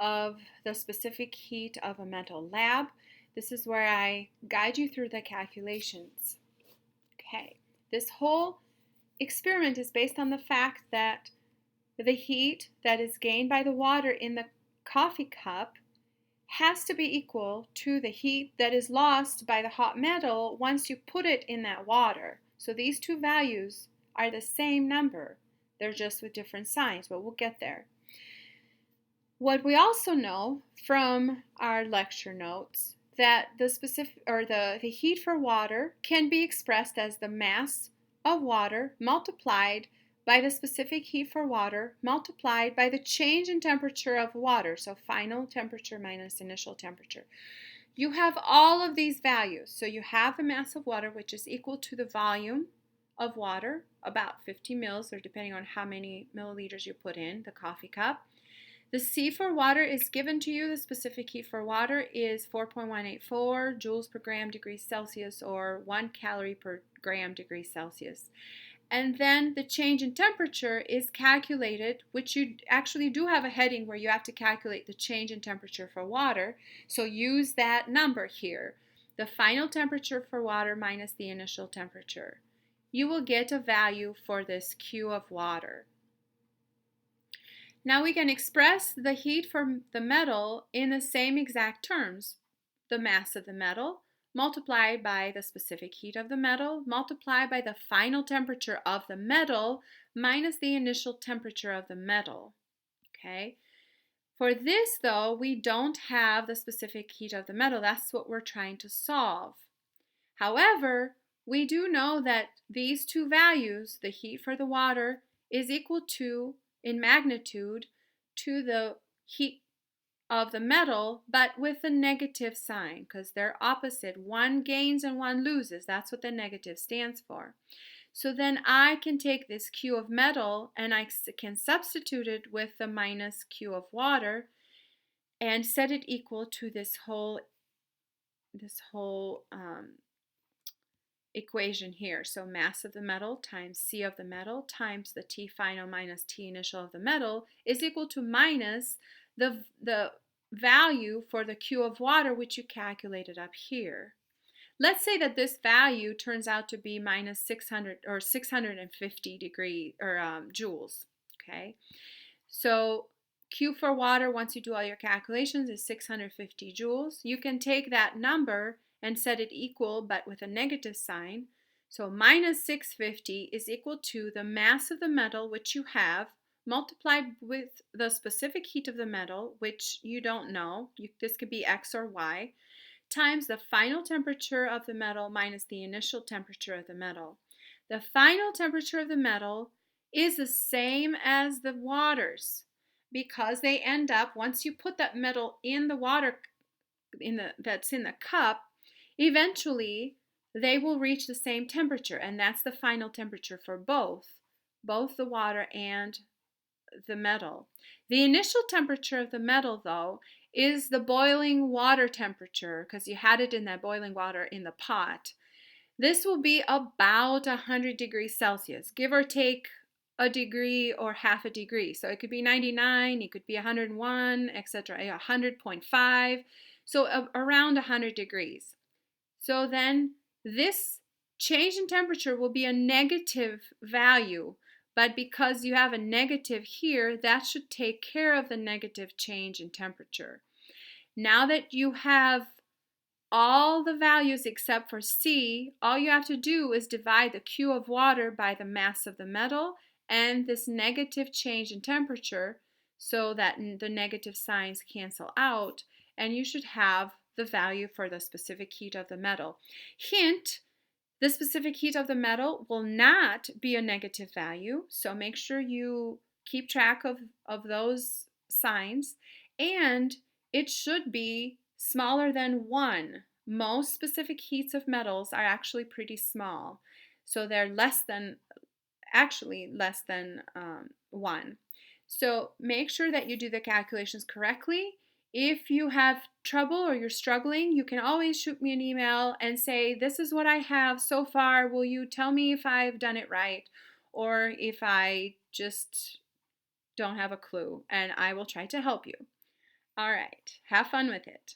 of the specific heat of a metal lab. This is where I guide you through the calculations. Okay, this whole experiment is based on the fact that the heat that is gained by the water in the coffee cup has to be equal to the heat that is lost by the hot metal once you put it in that water. So these two values are the same number. They're just with different signs, but we'll get there. What we also know from our lecture notes that the specific or the heat for water can be expressed as the mass of water multiplied by the specific heat for water multiplied by the change in temperature of water, so final temperature minus initial temperature. You have all of these values. So you have the mass of water, which is equal to the volume of water, about 50 mils, or depending on how many milliliters you put in the coffee cup. The C for water is given to you. The specific heat for water is 4.184 joules per gram degree Celsius, or 1 calorie per gram degree Celsius. And then the change in temperature is calculated, which you actually do have a heading where you have to calculate the change in temperature for water. So use that number here, the final temperature for water minus the initial temperature. You will get a value for this Q of water. Now we can express the heat for the metal in the same exact terms. The mass of the metal multiplied by the specific heat of the metal multiplied by the final temperature of the metal minus the initial temperature of the metal. Okay? For this, though, we don't have the specific heat of the metal. That's what we're trying to solve. However, we do know that these two values, the heat for the water, is equal to, in magnitude, to the heat of the metal, but with a negative sign because they're opposite. One gains and one loses. That's what the negative stands for. So then I can take this Q of metal and I can substitute it with the minus Q of water and set it equal to this whole equation here. So mass of the metal times C of the metal times the T final minus T initial of the metal is equal to minus the value for the Q of water, which you calculated up here. Let's say that this value turns out to be minus 600 or 650 degree or joules. Okay, so Q for water, once you do all your calculations, is 650 joules. You can take that number and set it equal, but with a negative sign. So minus 650 is equal to the mass of the metal, which you have, multiplied with the specific heat of the metal, which you don't know. This could be X or Y, times the final temperature of the metal minus the initial temperature of the metal. The final temperature of the metal is the same as the water's because they end up, once you put that metal in the water that's in the cup, eventually they will reach the same temperature, and that's the final temperature for both the water and the metal. The initial temperature of the metal, though, is the boiling water temperature because you had it in that boiling water in the pot. This will be about 100 degrees Celsius, give or take a degree or half a degree. So it could be 99, it could be 101, etc., 100.5, so around 100 degrees. So then this change in temperature will be a negative value, but because you have a negative here, that should take care of the negative change in temperature. Now that you have all the values except for C, all you have to do is divide the Q of water by the mass of the metal and this negative change in temperature so that the negative signs cancel out, and you should have the value for the specific heat of the metal. Hint, the specific heat of the metal will not be a negative value, so make sure you keep track of those signs, and it should be smaller than 1. Most specific heats of metals are actually pretty small, so they're less than 1. So make sure that you do the calculations correctly. If you have trouble or you're struggling, you can always shoot me an email and say, this is what I have so far. Will you tell me if I've done it right or if I just don't have a clue? And I will try to help you. All right, have fun with it.